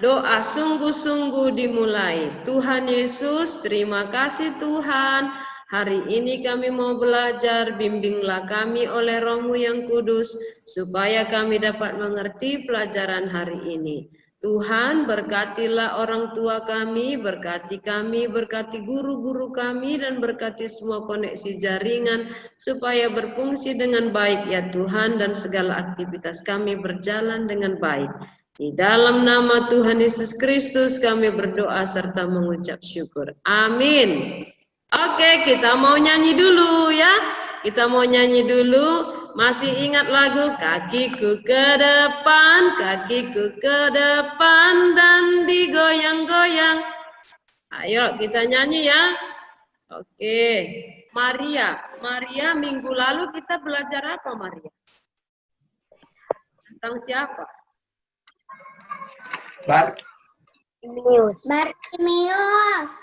Doa sungguh-sungguh dimulai. Tuhan Yesus, terima kasih Tuhan. Hari ini kami mau belajar, bimbinglah kami oleh Roh-Mu yang kudus, supaya kami dapat mengerti pelajaran hari ini. Tuhan, berkatilah orang tua kami, berkati guru-guru kami, dan berkati semua koneksi jaringan, supaya berfungsi dengan baik ya Tuhan, dan segala aktivitas kami berjalan dengan baik. Di dalam nama Tuhan Yesus Kristus kami berdoa serta mengucap syukur. Amin. Oke, kita mau nyanyi dulu ya. Kita mau nyanyi dulu. Masih ingat lagu kakiku ke depan dan digoyang-goyang. Ayo kita nyanyi ya. Oke. Maria minggu lalu kita belajar apa Maria? Tentang siapa?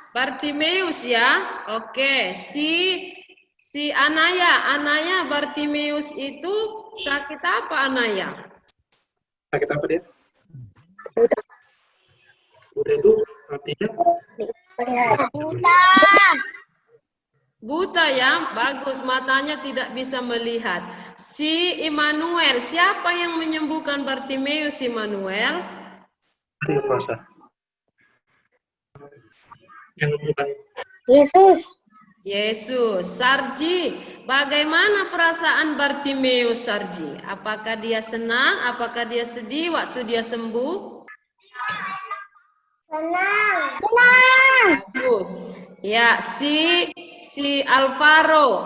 Bartimeus ya. Oke, si Anaya Bartimeus itu sakit apa Anaya? Sakit apa dia? Buta itu artinya buta ya, bagus, matanya tidak bisa melihat. Si Immanuel, siapa yang menyembuhkan Bartimeus Immanuel? Yang bukan Yesus. Sarji, bagaimana perasaan Bartimeus Sarji? Apakah dia senang? Apakah dia sedih waktu dia sembuh? Senang. Bagus. Ya, si Alvaro.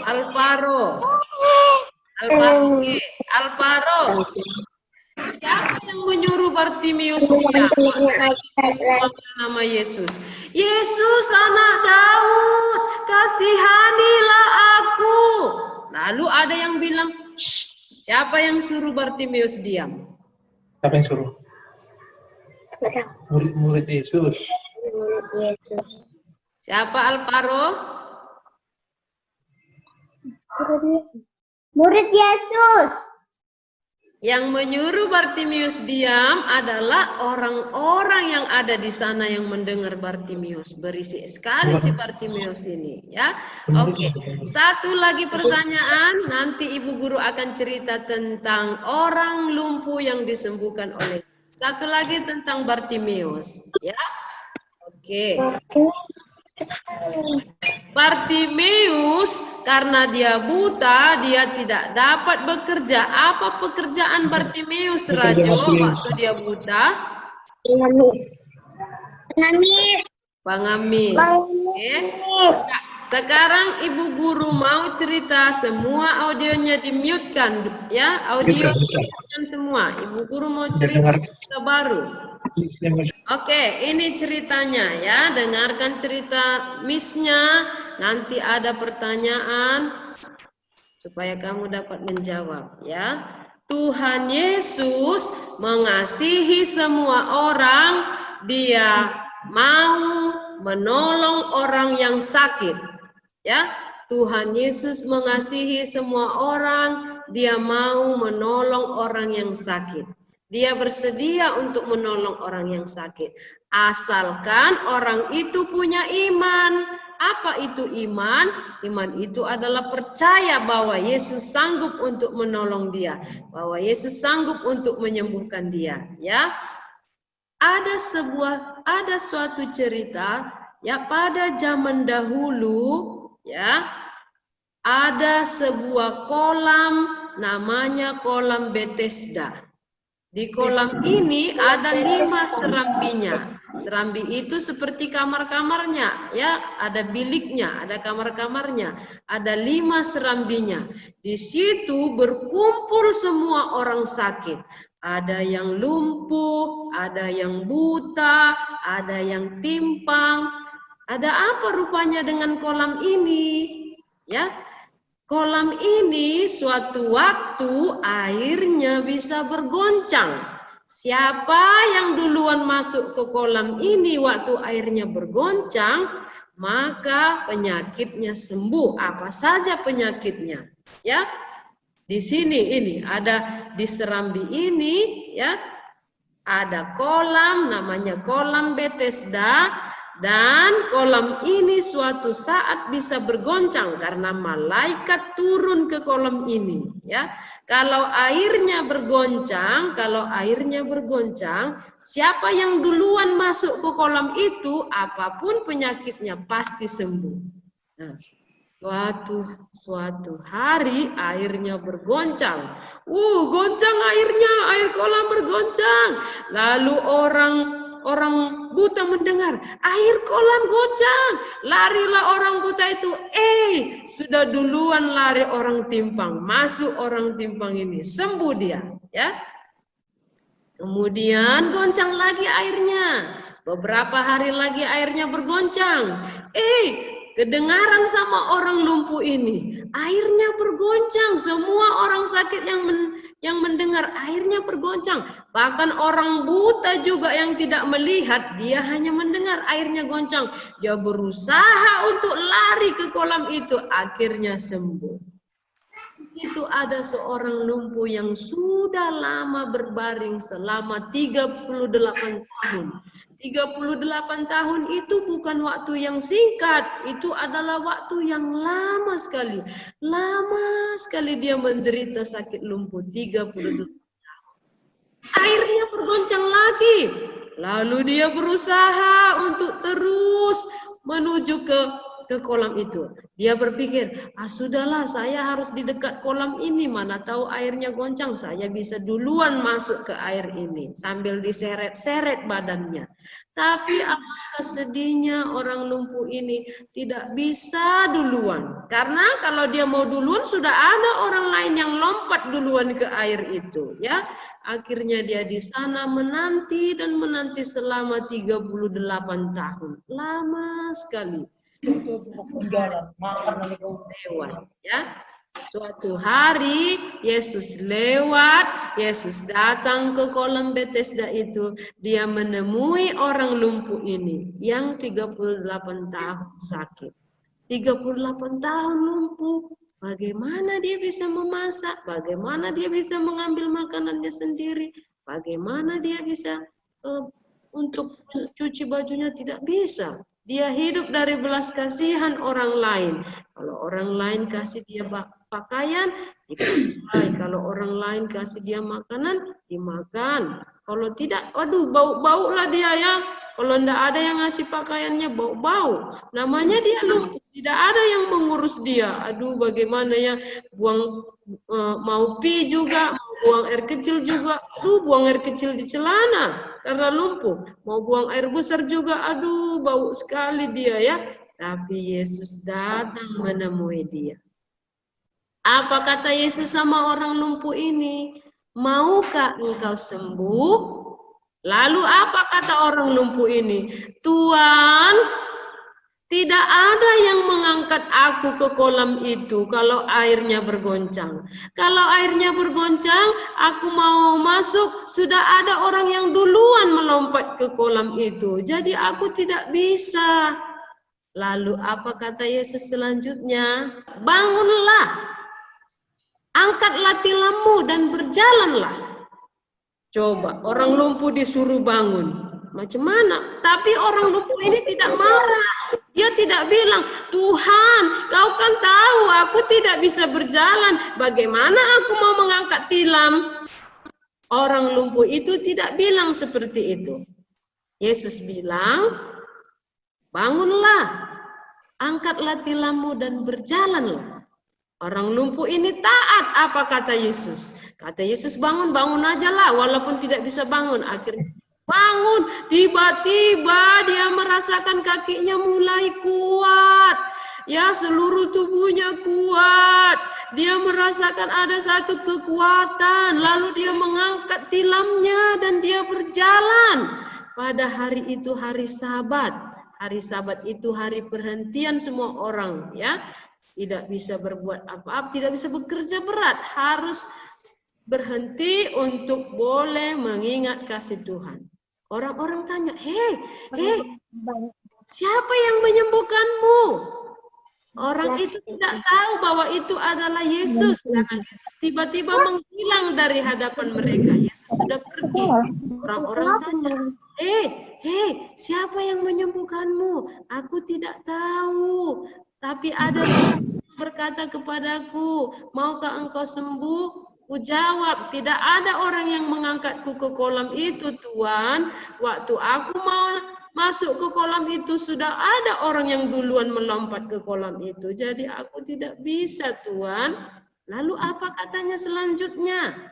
Siapa yang menyuruh Bartimeus diam? Nama Yesus. Yesus anak Daud, kasihanilah aku. Lalu ada yang bilang, shh, siapa yang suruh Bartimeus diam? Siapa yang suruh? Murid Yesus. Siapa Alvaro? Murid Yesus. Yang menyuruh Bartimeus diam adalah orang-orang yang ada di sana yang mendengar Bartimeus. Berisik sekali si Bartimeus ini, ya. Oke. Satu lagi pertanyaan, nanti Ibu Guru akan cerita tentang orang lumpuh yang disembuhkan oleh. Satu lagi tentang Bartimeus, ya. Oke. Bartimeus karena dia buta, dia tidak dapat bekerja. Apa pekerjaan Bartimeus Rajo waktu dia buta? Pengamis. Oke. Sekarang Ibu Guru mau cerita, semua audionya di-mute-kan ya, audio di-mute-kan semua. Ibu Guru mau cerita baru. Oke, ini ceritanya ya, dengarkan cerita Miss-nya, nanti ada pertanyaan supaya kamu dapat menjawab ya. Tuhan Yesus mengasihi semua orang, Dia mau menolong orang yang sakit. Ya, Tuhan Yesus mengasihi semua orang, Dia mau menolong orang yang sakit. Dia bersedia untuk menolong orang yang sakit. Asalkan orang itu punya iman. Apa itu iman? Iman itu adalah percaya bahwa Yesus sanggup untuk menolong dia. Bahwa Yesus sanggup untuk menyembuhkan dia. Ya, ada suatu cerita ya, pada zaman dahulu ya, ada sebuah kolam namanya kolam Bethesda. Di kolam ini ada 5 serambinya. Serambi itu seperti kamar-kamarnya, ya, ada biliknya, ada kamar-kamarnya, ada 5 serambinya. Di situ berkumpul semua orang sakit. Ada yang lumpuh, ada yang buta, ada yang timpang. Ada apa rupanya dengan kolam ini? Ya. Kolam ini suatu waktu airnya bisa bergoncang. Siapa yang duluan masuk ke kolam ini waktu airnya bergoncang, maka penyakitnya sembuh. Apa saja penyakitnya, ya. Di sini ini ada di serambi ini, ya. Ada kolam namanya kolam Bethesda, dan kolam ini suatu saat bisa bergoncang karena malaikat turun ke kolam ini, ya. Kalau airnya bergoncang, siapa yang duluan masuk ke kolam itu, apapun penyakitnya pasti sembuh. Nah, suatu hari airnya bergoncang. Goncang airnya, air kolam bergoncang. Lalu orang buta mendengar, air kolam goncang. Larilah orang buta itu. Sudah duluan lari orang timpang. Masuk orang timpang ini, sembuh dia, ya. Kemudian goncang lagi airnya. Beberapa hari lagi airnya bergoncang. Kedengaran sama orang lumpuh ini, airnya bergoncang. Semua orang sakit yang mendengar airnya bergoncang. Bahkan orang buta juga yang tidak melihat, dia hanya mendengar airnya goncang. Dia berusaha untuk lari ke kolam itu, akhirnya sembuh. Itu ada seorang lumpuh yang sudah lama berbaring selama 38 tahun. 38 tahun itu bukan waktu yang singkat, itu adalah waktu yang lama sekali. Lama sekali dia menderita sakit lumpuh, 38 tahun. Airnya bergoncang lagi. Lalu dia berusaha untuk terus menuju ke kolam itu. Dia berpikir, sudahlah, saya harus di dekat kolam ini, mana tahu airnya goncang, saya bisa duluan masuk ke air ini sambil diseret-seret badannya. Tapi alangkah sedihnya orang lumpuh ini tidak bisa duluan. Karena kalau dia mau duluan, sudah ada orang lain yang lompat duluan ke air itu, ya. Akhirnya dia di sana menanti dan menanti selama 38 tahun. Lama sekali. Lewat, ya. Suatu hari Yesus lewat, Yesus datang ke kolam Bethesda itu, dia menemui orang lumpuh ini yang 38 tahun sakit. 38 tahun lumpuh, bagaimana dia bisa memasak, bagaimana dia bisa mengambil makanannya sendiri, bagaimana dia bisa untuk cuci bajunya, tidak bisa. Dia hidup dari belas kasihan orang lain. Kalau orang lain kasih dia pakaian, dipakai. Kalau orang lain kasih dia makanan, dimakan. Kalau tidak, bau-bau lah dia, ya. Kalau tidak ada yang ngasih pakaiannya, bau-bau. Namanya dia lumpuh. Tidak ada yang mengurus dia. Bagaimana ya, mau pi juga, mau buang air kecil juga. Buang air kecil di celana karena lumpuh. Mau buang air besar juga, bau sekali dia, ya. Tapi Yesus datang menemui dia. Apa kata Yesus sama orang lumpuh ini? Maukah engkau sembuh? Lalu apa kata orang lumpuh ini? Tuhan, tidak ada yang mengangkat aku ke kolam itu kalau airnya bergoncang. Kalau airnya bergoncang, aku mau masuk, sudah ada orang yang duluan melompat ke kolam itu. Jadi aku tidak bisa. Lalu apa kata Yesus selanjutnya? Bangunlah, angkatlah tilammu dan berjalanlah. Coba, orang lumpuh disuruh bangun. Macam mana? Tapi orang lumpuh ini tidak marah. Dia tidak bilang, Tuhan, kau kan tahu aku tidak bisa berjalan. Bagaimana aku mau mengangkat tilam? Orang lumpuh itu tidak bilang seperti itu. Yesus bilang, bangunlah, angkatlah tilammu dan berjalanlah. Orang lumpuh ini taat apa kata Yesus. Kata Yesus, bangun aja lah, walaupun tidak bisa bangun. Akhirnya bangun, tiba-tiba dia merasakan kakinya mulai kuat. Ya, seluruh tubuhnya kuat. Dia merasakan ada satu kekuatan. Lalu dia mengangkat tilamnya dan dia berjalan. Pada hari itu hari Sabat. Hari Sabat itu hari perhentian semua orang, ya. Tidak bisa berbuat apa-apa, tidak bisa bekerja berat, harus berhenti untuk boleh mengingat kasih Tuhan. Orang-orang tanya, hei, siapa yang menyembuhkanmu? Orang itu tidak tahu bahwa itu adalah Yesus. Karena Yesus tiba-tiba menghilang dari hadapan mereka. Yesus sudah pergi. Orang-orang tanya, siapa yang menyembuhkanmu? Aku tidak tahu. Tapi ada yang berkata kepadaku, maukah engkau sembuh? Ku jawab, tidak ada orang yang mengangkatku ke kolam itu, Tuhan. Waktu aku mau masuk ke kolam itu, sudah ada orang yang duluan melompat ke kolam itu. Jadi aku tidak bisa, Tuhan. Lalu apa katanya selanjutnya?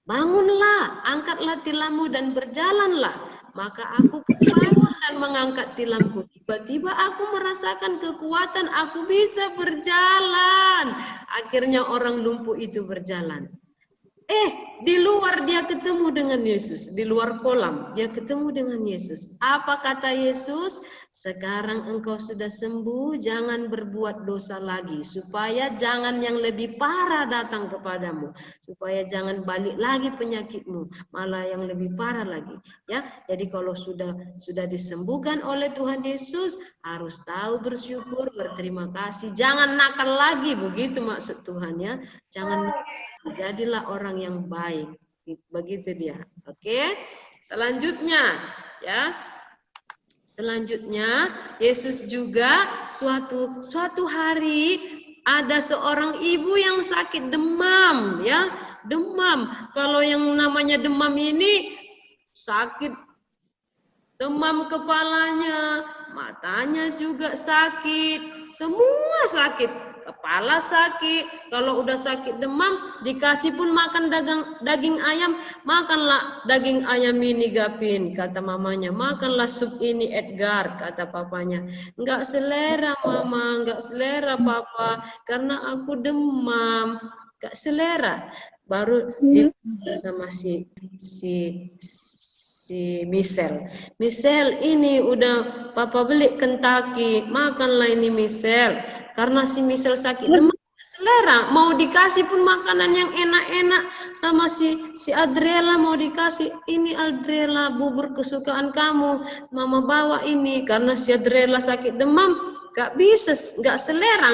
Bangunlah, angkatlah tilammu dan berjalanlah. Maka aku bangun dan mengangkat tilamku. Tiba-tiba aku merasakan kekuatan, aku bisa berjalan. Akhirnya orang lumpuh itu berjalan. Di luar dia ketemu dengan Yesus. Di luar kolam dia ketemu dengan Yesus. Apa kata Yesus? Sekarang engkau sudah sembuh, jangan berbuat dosa lagi. Supaya jangan yang lebih parah datang kepadamu. Supaya jangan balik lagi penyakitmu. Malah yang lebih parah lagi. Ya, jadi kalau sudah disembuhkan oleh Tuhan Yesus, harus tahu bersyukur, berterima kasih. Jangan nakal lagi, begitu maksud Tuhan ya. Jangan, jadilah orang yang baik. Begitu dia. Oke. Selanjutnya ya. Selanjutnya Yesus juga suatu hari ada seorang ibu yang sakit demam ya. Demam. Kalau yang namanya demam ini sakit, demam kepalanya, matanya juga sakit, semua sakit. Kepala sakit, kalau udah sakit demam, dikasih pun makan daging ayam, makanlah daging ayam ini Gapin, kata mamanya, makanlah sup ini Edgar, kata papanya. Enggak selera mama, enggak selera papa, karena aku demam, enggak selera. Baru sama si Michelle. Michelle, ini udah papa beli Kentucky, makanlah ini Michelle. Karena si Michelle sakit demam, selera. Mau dikasih pun makanan yang enak-enak sama si Adriela, mau dikasih ini Adriela, bubur kesukaan kamu, mama bawa ini. Karena si Adriela sakit demam, gak bisa, gak selera,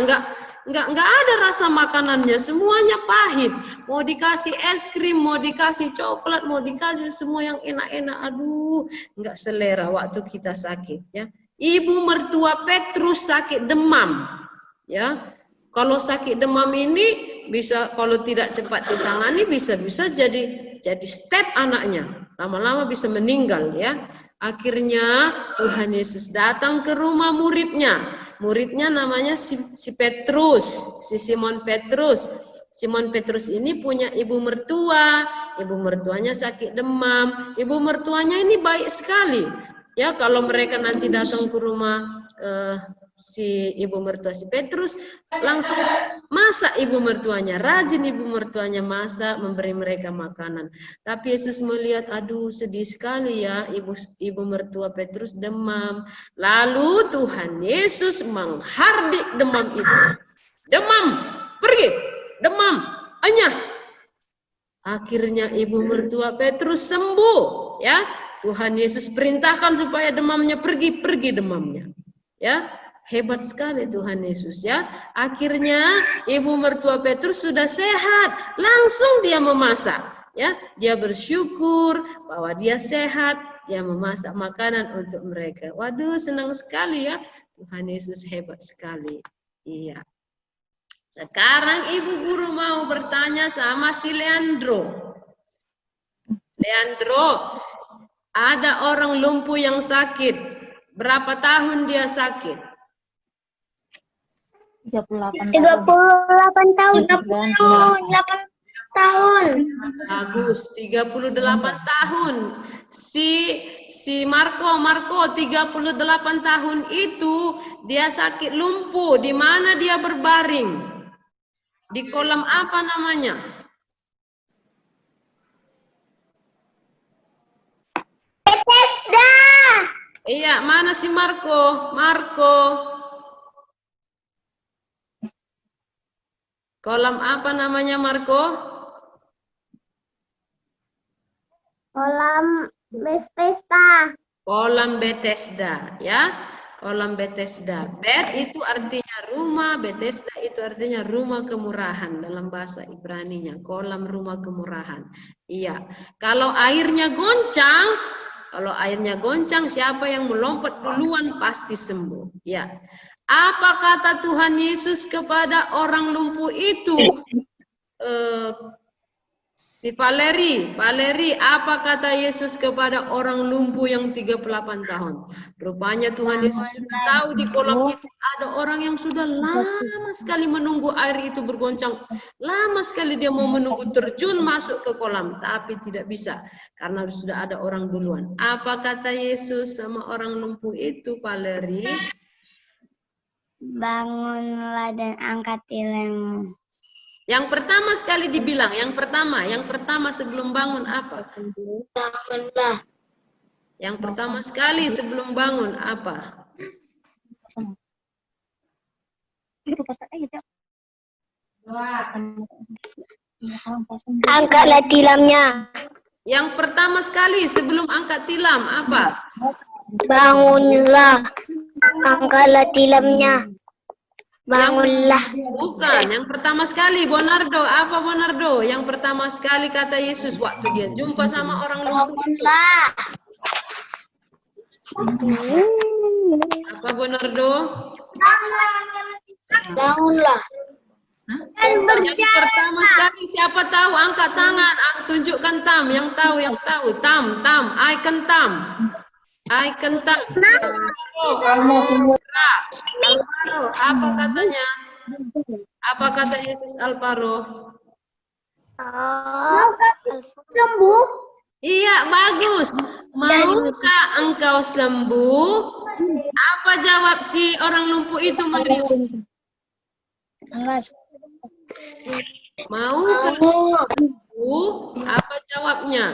Nggak ada rasa makanannya, semuanya pahit. Mau dikasih es krim, mau dikasih coklat, mau dikasih semua yang enak-enak. Aduh, nggak selera waktu kita sakit ya. Ibu mertua Petrus sakit demam. Ya. Kalau sakit demam ini bisa, kalau tidak cepat ditangani, bisa-bisa jadi step anaknya. Lama-lama bisa meninggal ya. Akhirnya Tuhan Yesus datang ke rumah muridnya. Muridnya namanya si Petrus, si Simon Petrus. Simon Petrus ini punya ibu mertua. Ibu mertuanya sakit demam. Ibu mertuanya ini baik sekali. Ya, kalau mereka nanti datang ke rumah si ibu mertua si Petrus, langsung masak ibu mertuanya, rajin ibu mertuanya masak, memberi mereka makanan. Tapi Yesus melihat, aduh sedih sekali ya ibu mertua Petrus demam. Lalu Tuhan Yesus menghardik demam itu. Demam, pergi, demam, enyah. Akhirnya ibu mertua Petrus sembuh, ya. Tuhan Yesus perintahkan supaya demamnya pergi demamnya. Ya. Hebat sekali Tuhan Yesus ya. Akhirnya ibu mertua Petrus sudah sehat, langsung dia memasak ya. Dia bersyukur bahwa dia sehat, dia memasak makanan untuk mereka. Waduh, senang sekali ya. Tuhan Yesus hebat sekali. Iya. Sekarang ibu guru mau bertanya sama si Leandro. Leandro, ada orang lumpuh yang sakit. Berapa tahun dia sakit? 38 tahun. 38 tahun. Bagus, 38 tahun. Si Marco 38 tahun itu dia sakit lumpuh. Di mana dia berbaring? Di kolam apa namanya? Bethesda. Iya, mana si Marco? Kolam apa namanya Marco? Kolam Bethesda. Kolam Bethesda, ya. Kolam Bethesda. Bet itu artinya rumah, Bethesda itu artinya rumah kemurahan dalam bahasa Ibrani-nya. Kolam rumah kemurahan. Iya. Kalau airnya goncang, siapa yang melompat duluan pasti sembuh. Ya. Apa kata Tuhan Yesus kepada orang lumpuh itu? Si Valeri, apa kata Yesus kepada orang lumpuh yang 38 tahun? Rupanya Tuhan Yesus sudah tahu di kolam itu ada orang yang sudah lama sekali menunggu air itu bergoncang. Lama sekali dia mau menunggu terjun masuk ke kolam, tapi tidak bisa karena sudah ada orang duluan. Apa kata Yesus sama orang lumpuh itu, Valeri? Bangunlah dan angkat tilammu. Yang pertama sekali dibilang, yang pertama sebelum bangun apa? Bangunlah. Yang pertama sekali sebelum bangun apa? Angkatlah tilamnya. Yang pertama sekali sebelum angkat tilam apa? Bangunlah. Angkatlah tilamnya. Bangunlah. Bukan, yang pertama sekali Bonardo, apa Bonardo? Yang pertama sekali kata Yesus waktu dia jumpa sama orang lumpuh. Bangunlah. Apa Bonardo? Bangunlah. Yang pertama sekali siapa tahu angkat tangan, tunjukkan Tam, yang tahu, Tam, icon Tam. Icon Tam. Alvaro, apa katanya? Apa kata Yesus Alvaro? Sembuh. Iya, bagus. Maukah engkau sembuh? Apa jawab si orang lumpuh itu, Mario? Maukah sembuh? Apa jawabnya?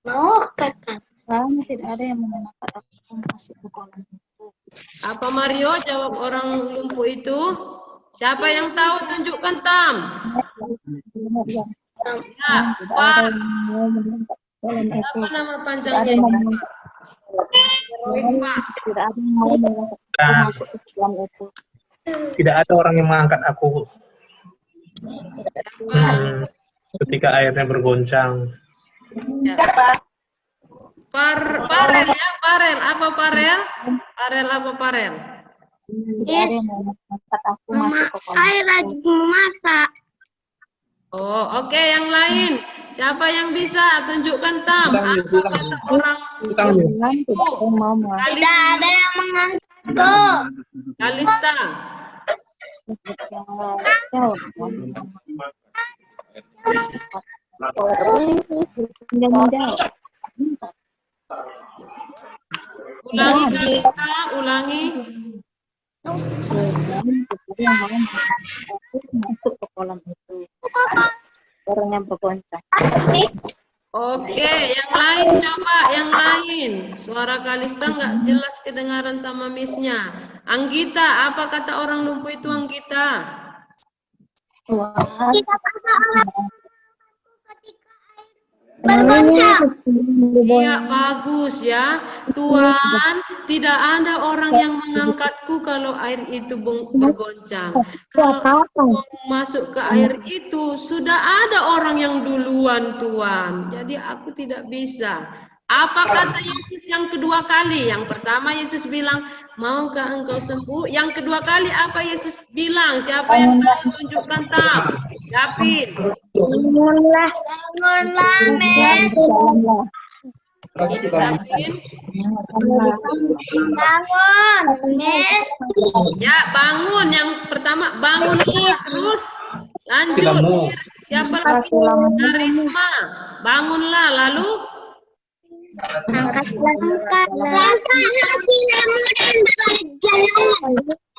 Mau kakak. Tidak ada yang mengenakan aku masuk ke kolam itu. Apa Mario jawab orang lumpuh itu? Siapa yang tahu tunjukkan Tam. Ya, Pak. Apa nama panjangnya? Tidak ada yang mau mengenakan aku masuk ke kolam itu. Tidak ada orang yang mengangkat aku ketika airnya bergoncang. Ya. Parel ya, Parel. Apa Parel? Parel apa Parel? Tidak ada yang mau mengangkat aku masuk ke kolam. Air lagi memasak. Oh, oke, yang lain. Siapa yang bisa tunjukkan Tam? Apa kata orang? Tidak mau mengangkat. Tidak ada yang mengangkatku. Kalista. Ulangi Kalista, ulangi. Masuk ke kolam itu. Orang yang bergoncang. Oke, yang lain coba, yang lain. Suara Kalista nggak jelas kedengaran sama Miss-nya. Anggita, apa kata orang lumpuh itu Anggita? Bergoncang. Iya, bagus ya. Tuhan, tidak ada orang yang mengangkatku kalau air itu bergoncang. Kalau aku masuk ke air itu, sudah ada orang yang duluan, Tuhan. Jadi aku tidak bisa. Apa kata Yesus yang kedua kali? Yang pertama Yesus bilang, maukah engkau sembuh? Yang kedua kali apa Yesus bilang? Siapa yang tahu tunjukkan Tam? Yapin. Bangunlah, Mes. Yapin. Bangun, Mes. Ya, bangun. Yang pertama bangun terus lanjut. Siapa lagi? Karisma. Bangunlah lalu Angkat.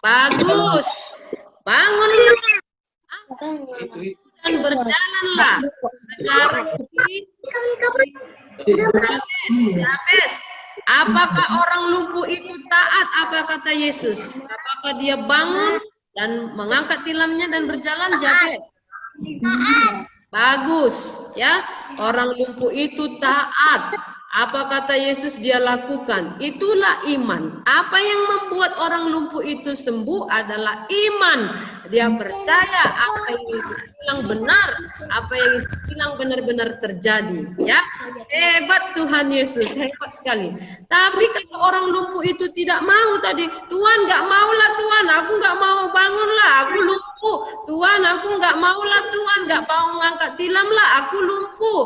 bagus. Bangunlah dan berjalanlah. Sekarang Jabes, apakah orang lumpuh itu taat? Apa kata Yesus? Apakah dia bangun dan mengangkat tilamnya dan berjalan, Jabes? Bagus, ya. Orang lumpuh itu taat. Apa kata Yesus dia lakukan? Itulah iman. Apa yang membuat orang lumpuh itu sembuh adalah iman. Dia percaya apa yang Yesus bilang benar, apa yang Yesus bilang benar-benar terjadi. Ya, hebat Tuhan Yesus, hebat sekali. Tapi kalau orang lumpuh itu tidak mau tadi, Tuhan nggak maulah Tuhan, aku nggak mau bangunlah, aku lumpuh. Tuhan, aku nggak maulah Tuhan, nggak mau ngangkat tilam lah, aku lumpuh.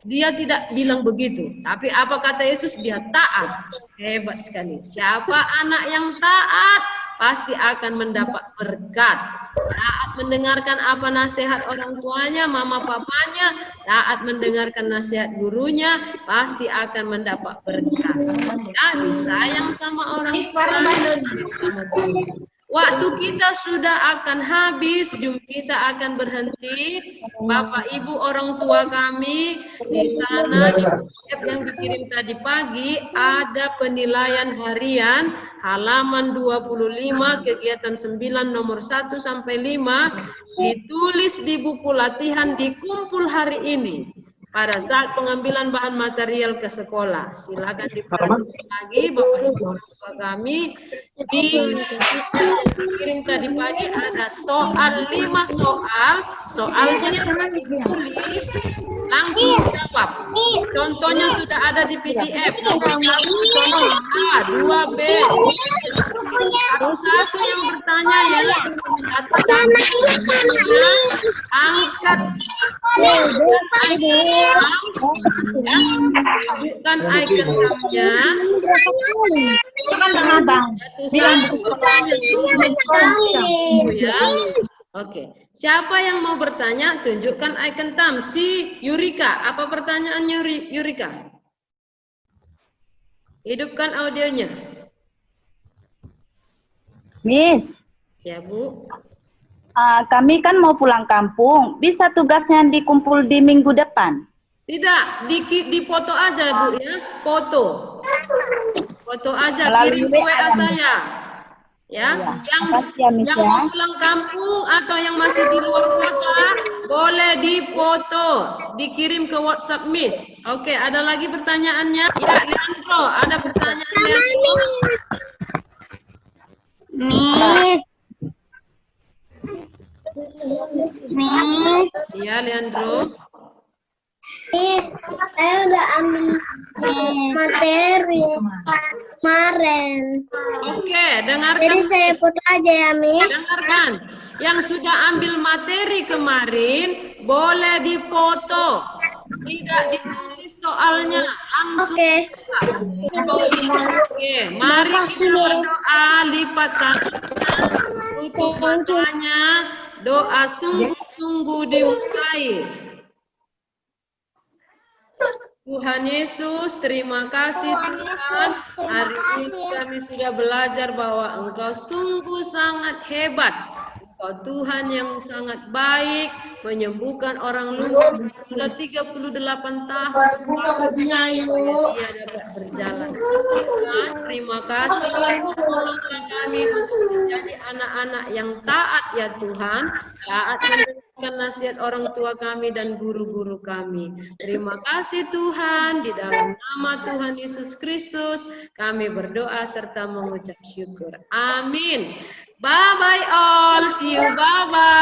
Dia tidak bilang begitu, tapi apa kata Yesus? Dia taat. Hebat sekali. Siapa anak yang taat pasti akan mendapat berkat. Taat mendengarkan apa nasihat orang tuanya, mama papanya, taat mendengarkan nasihat gurunya, pasti akan mendapat berkat. Ya, disayang sama orang tua, sama guru. Waktu kita sudah akan habis, Zoom kita akan berhenti. Bapak Ibu orang tua kami di sana di PDF yang dikirim tadi pagi ada penilaian harian halaman 25 kegiatan 9 nomor 1 sampai 5 ditulis di buku latihan dikumpul hari ini. Pada saat pengambilan bahan material ke sekolah, silakan diperhatikan lagi Bapak Ibu orang tua kami di kirim tadi pagi ada soal 5 soal, soalnya tulis langsung jawab. Contohnya sudah ada di PDF. Contoh A, 2B, satu-satu yang bertanya ya, angkat bukan icon namanya. Ya. Oke. Siapa yang mau bertanya? Tunjukkan icon thumb. Si Yurika. Apa pertanyaannya Yurika? Hidupkan audionya. Miss, Ya Bu. kami kan mau pulang kampung. Bisa tugasnya dikumpul di minggu depan? Tidak, di foto aja Bu ya. Foto. Foto aja, kirim ke WA saya. Ya, yang mau pulang kampung atau yang masih di luar kota boleh dipoto, dikirim ke WhatsApp Miss. Oke, ada lagi pertanyaannya? Ya, Leandro, ada pertanyaan Leandro? Miss, Iya, Leandro. saya udah ambil materi kemarin. Oke, dengarkan. Jadi saya foto aja ya, Miss. Dengarkan. Yang sudah ambil materi kemarin boleh dipoto. Tidak ditulis soalnya, langsung. Oke. Oke, mari kita berdoa lipat tangan untuk doanya. Doa sungguh-sungguh dimulai. Tuhan Yesus, terima kasih Tuhan. Hari ini kami sudah belajar bahwa Engkau sungguh sangat hebat. Engkau Tuhan yang sangat baik, menyembuhkan orang lumpuh sudah 38 tahun supaya dia dapat berjalan. Tuhan, terima kasih tolonglah kami untuk menjadi anak-anak yang taat ya Tuhan, taat mendengarkan nasihat orang tua kami dan guru-guru kami. Terima kasih Tuhan, di dalam nama Tuhan Yesus Kristus kami berdoa serta mengucap syukur. Amin. Bye bye all. See you. Bye bye.